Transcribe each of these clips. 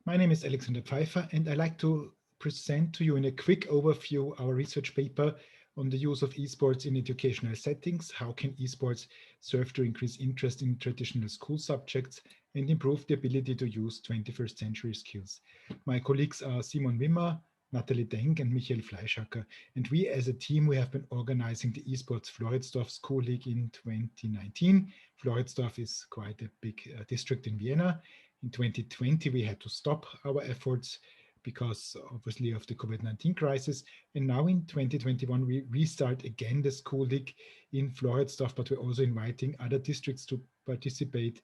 My name is Alexander Pfeiffer, and I'd like to present to you in a quick overview our research paper on the use of esports in educational settings. How can esports serve to increase interest in traditional school subjects and improve the ability to use 21st century skills? My colleagues are Simon Wimmer, Nathalie Denk, and Michael Fleischacker. And we as a team, we have been organizing the Esports Floridsdorf School League in 2019. Floridsdorf is quite a big district in Vienna. In 2020, we had to stop our efforts because obviously of the COVID-19 crisis. And now in 2021, we restart again the school league in Floridsdorf, but we're also inviting other districts to participate.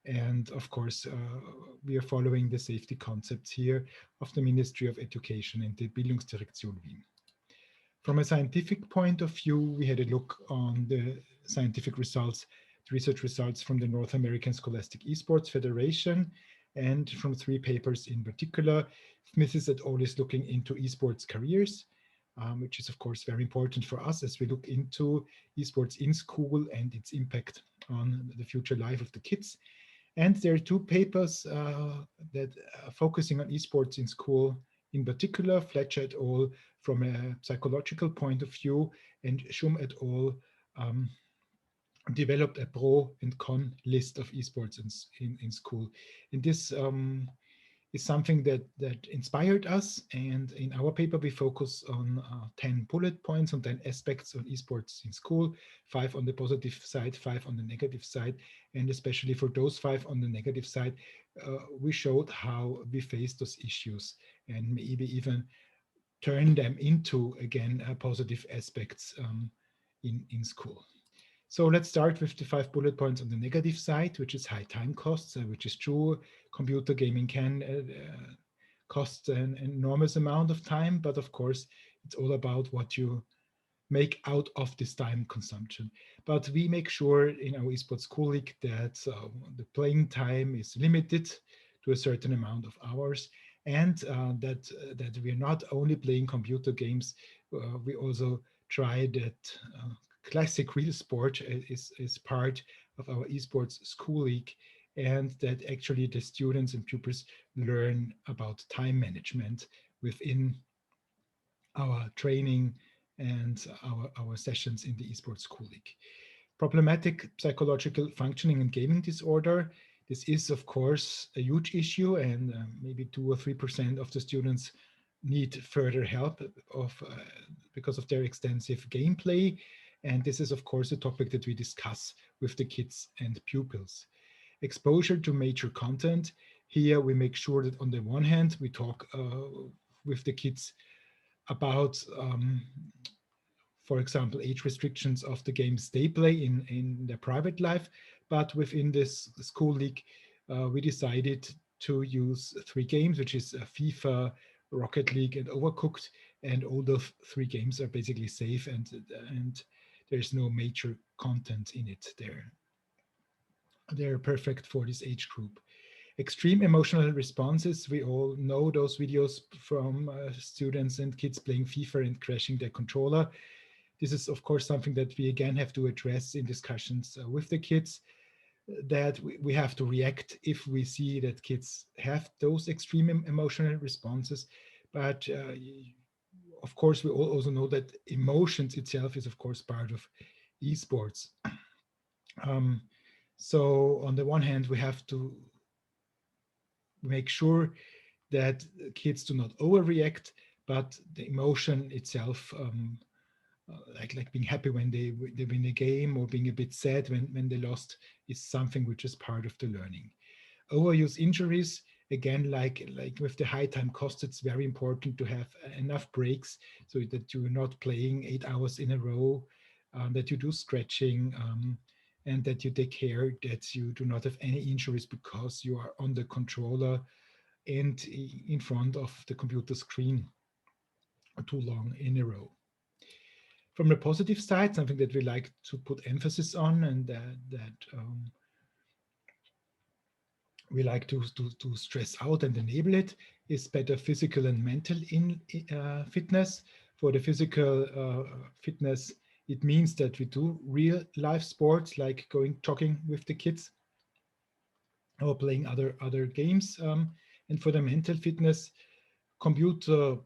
And of course, we are following the safety concepts here of the Ministry of Education and the Bildungsdirektion Wien. From a scientific point of view, we had a look on the scientific results, the research results from the North American Scholastic Esports Federation and from 3 papers in particular. Smiths et al. Is looking into esports careers, which is of course very important for us as we look into esports in school and its impact on the future life of the kids. And there are 2 papers that are focusing on esports in school, in particular, Fletcher et al. From a psychological point of view, and Schum et al. Developed a pro and con list of esports in school. And this is something that inspired us. And in our paper, we focus on 10 bullet points, on 10 aspects on esports in school, 5 on the positive side, 5 on the negative side. And especially for those 5 on the negative side, we showed how we face those issues and maybe even turn them into, again, positive aspects in school. So let's start with the 5 bullet points on the negative side, which is high time costs, which is true. Computer gaming can cost an enormous amount of time, but of course, it's all about what you make out of this time consumption. But we make sure in our esports school league that the playing time is limited to a certain amount of hours, and that we are not only playing computer games, we also try that classic real sport is part of our esports school league, and that actually the students and pupils learn about time management within our training and our sessions in the esports school league. Problematic psychological functioning and gaming disorder. This is, of course, a huge issue, and maybe 2 or 3% of the students need further help because of their extensive gameplay. And this is, of course, a topic that we discuss with the kids and pupils. Exposure to major content. Here we make sure that on the one hand, we talk with the kids about, for example, age restrictions of the games they play in their private life. But within this school league, we decided to use 3 games, which is FIFA, Rocket League, and Overcooked. And all those 3 games are basically safe, and there's no major content in it there. They're perfect for this age group. Extreme emotional responses. We all know those videos from students and kids playing FIFA and crashing their controller. This is, of course, something that we again have to address in discussions with the kids, that we have to react if we see that kids have those extreme emotional responses. But of course, we all also know that emotions itself is, of course, part of esports. So on the one hand, we have to make sure that kids do not overreact, but the emotion itself, like being happy when they win a game or being a bit sad when they lost, is something which is part of the learning. Overuse injuries, again, like with the high time cost, it's very important to have enough breaks so that you're not playing 8 hours in a row, that you do stretching, and that you take care that you do not have any injuries because you are on the controller and in front of the computer screen too long in a row. From the positive side, something that we like to put emphasis on, and that we like to stress out and enable it, is better physical and mental fitness. For the physical fitness, it means that we do real life sports like going jogging with the kids or playing other games. And for the mental fitness, computer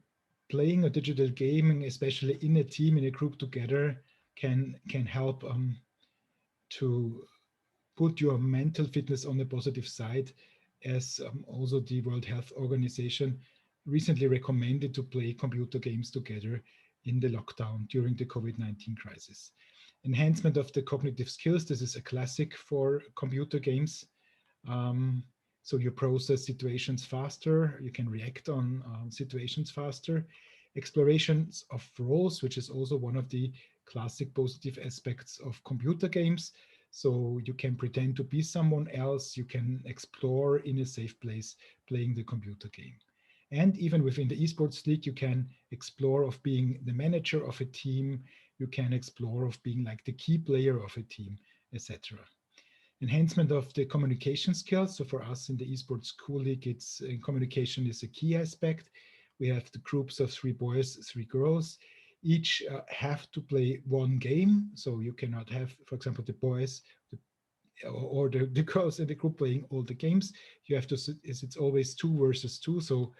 playing or digital gaming, especially in a team, in a group together, can help to put your mental fitness on the positive side, as also the World Health Organization recently recommended to play computer games together in the lockdown during the COVID-19 crisis. Enhancement of the cognitive skills, this is a classic for computer games. Um, so you process situations faster, you can react on situations faster. Explorations of roles, which is also one of the classic positive aspects of computer games. So you can pretend to be someone else, you can explore in a safe place playing the computer game. And even within the esports league, you can explore of being the manager of a team, you can explore of being like the key player of a team, etc. Enhancement of the communication skills. So for us in the esports school league, it's communication is a key aspect. We have the groups of 3 boys, 3 girls. Each have to play one game. So you cannot have, for example, the boys or the girls in the group playing all the games. You have to, it's always 2 versus 2. So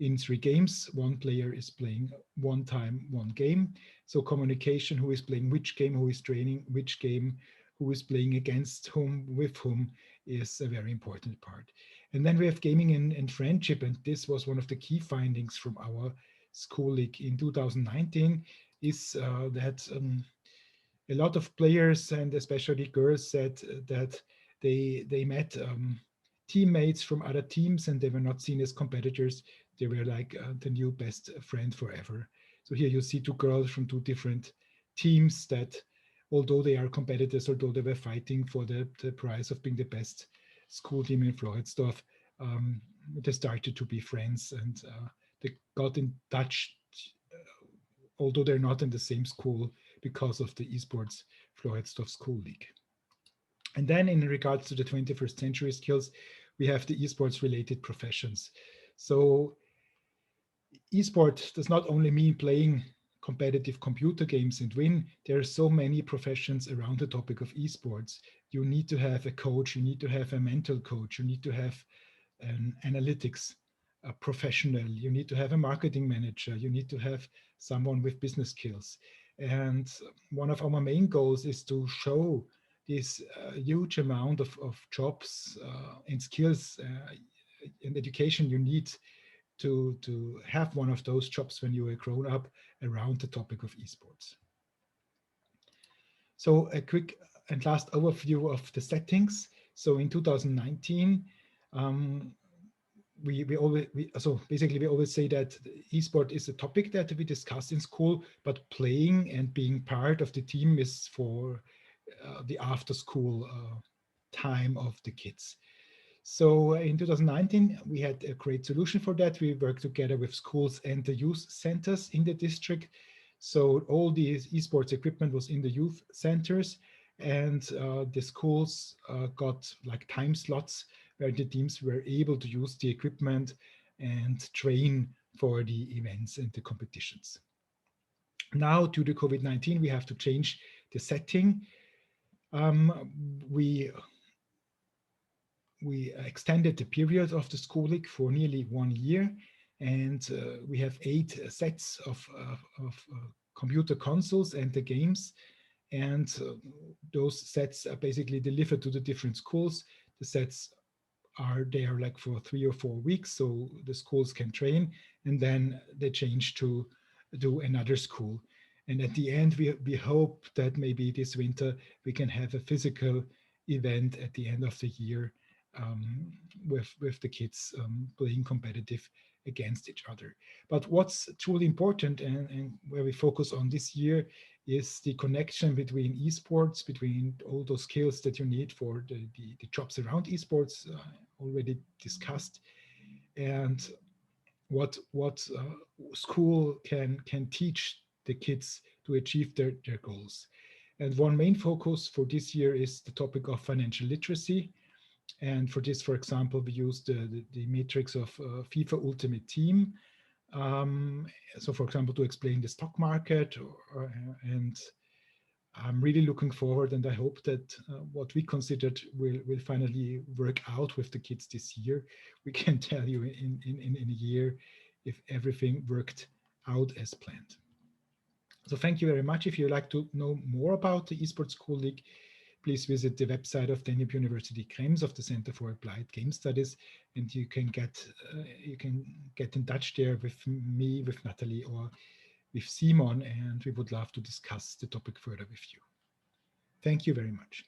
in 3 games, one player is playing one time, one game. So communication, who is playing which game, who is training which game, who is playing against whom, with whom, is a very important part. And then we have gaming and friendship. And this was one of the key findings from our school league in 2019, is that a lot of players and especially girls said that they met teammates from other teams and they were not seen as competitors. They were like the new best friend forever. So here you see 2 girls from 2 different teams that, although they are competitors, although they were fighting for the prize of being the best school team in Floridsdorf, they started to be friends and they got in touch, although they're not in the same school, because of the esports Floridsdorf School League. And then in regards to the 21st century skills, we have the esports related professions. So esport does not only mean playing competitive computer games and win. There are so many professions around the topic of esports. You need to have a coach, you need to have a mental coach, you need to have an analytics professional, you need to have a marketing manager, you need to have someone with business skills. And one of our main goals is to show this huge amount of jobs and skills and education you need to have one of those jobs when you are grown up around the topic of esports. So a quick and last overview of the settings. So in 2019, so basically we always say that esport is a topic that we discuss in school, but playing and being part of the team is for the after school time of the kids. So in 2019, we had a great solution for that. We worked together with schools and the youth centers in the district. So all the esports equipment was in the youth centers, and the schools got like time slots where the teams were able to use the equipment and train for the events and the competitions. Now, due to COVID-19, we have to change the setting. We extended the period of the school league for nearly 1 year, and we have 8 sets of computer consoles and the games, and those sets are basically delivered to the different schools. The sets are there like for 3 or 4 weeks, so the schools can train, and then they change to do another school. And at the end, we hope that maybe this winter we can have a physical event at the end of the year with the kids playing competitive against each other. But what's truly important and where we focus on this year is the connection between esports, between all those skills that you need for the jobs around esports, already discussed, and what school can teach the kids to achieve their goals. And one main focus for this year is the topic of financial literacy. And for this, for example, we use the matrix of FIFA Ultimate Team. So for example, to explain the stock market and I'm really looking forward, and I hope that what we considered will finally work out with the kids this year. We can tell you in a year if everything worked out as planned. So thank you very much. If you'd like to know more about the Esports School League, please visit the website of Danube University Krems of the Center for Applied Game Studies, and you can get in touch there with me, with Natalie, or with Simon, and we would love to discuss the topic further with you. Thank you very much.